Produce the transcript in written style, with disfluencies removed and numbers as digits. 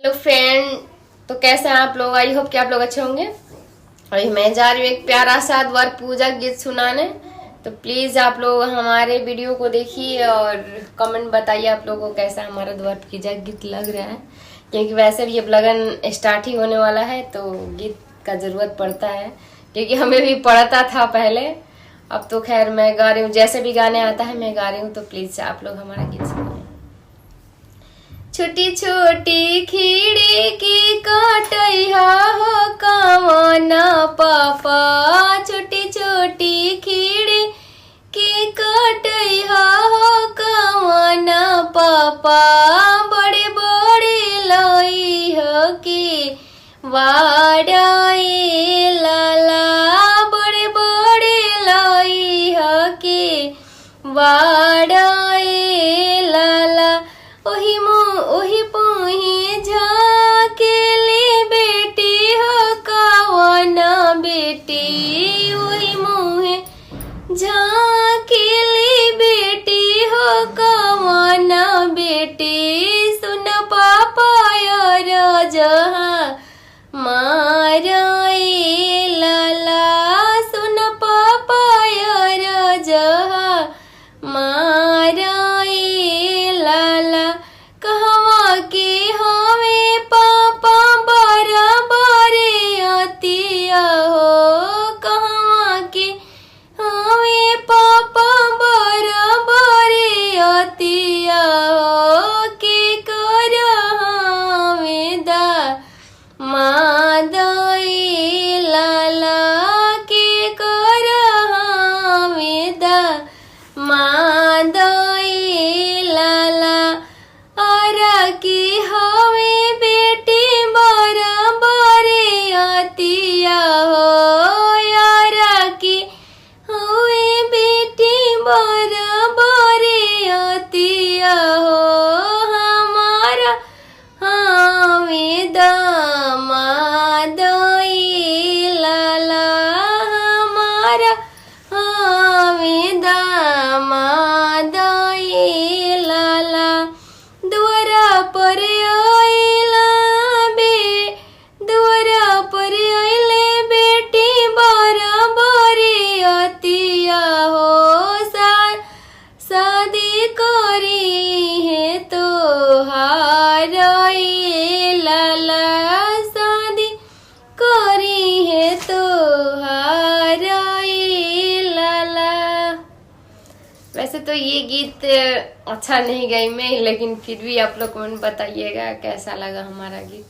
Hello friend, तो कैसे हैं आप लोग। आई होप कि आप लोग अच्छे होंगे। और मैं जा रही हूँ एक प्यारा सा द्वार पूजा गीत सुनाने। तो प्लीज आप लोग हमारे वीडियो को देखिए और कमेंट बताइए आप लोगों को कैसा हमारा द्वार पूजा गीत लग रहा है। क्योंकि वैसे भी अब लगन स्टार्ट ही होने वाला है तो गीत का जरूरत पड़ता है, क्योंकि हमें भी पड़ता था पहले। अब तो खैर मैं गा रही हूँ, जैसे भी गाने आता है मैं गा रही हूँ। तो प्लीज आप लोग हमारा गीत सुनिए। छोटी छोटी खिड़की काटैया हो कवन पापा, छोटी छोटी खिड़की काटैया हो कवन पापा, बड़े बड़े लई हो के वाड़ाए लाला, बड़े बड़े लई हो के वाड़ाए लाला, ओही पोही झाकेली बेटी हो कवन बेटी, ओही मुहे झाकेली बेटी हो कवन बेटी, सुन पापा यार जहाँ माराए लाला, सुन पापा यार जहाँ माराए लाला, कहवा के हमें पापा बराबरे अतिया हो, कहवा के हमें पापा बराबरे अतिया हो, के कर हमें दा मादाई लाला, के कर हमें दा मादाई लाला, आरा की हमें बेटी बराबरे अतिया हो, यारा की हमें बेटी बराबरे अतिया हो, हमारा हमें दामादाई लाला, हमारा हमें दामादाई लाला, द्वारा पर आइला द्वारा पर आइले बेटी बराबरे अतिया हो, शादी करी है तो हाराई लाला, शादी करी है तो हाराई लाला। वैसे तो ये गीत अच्छा नहीं गाई मैं, लेकिन फिर भी आप लोग कमेंट बताइएगा कैसा लगा हमारा गीत।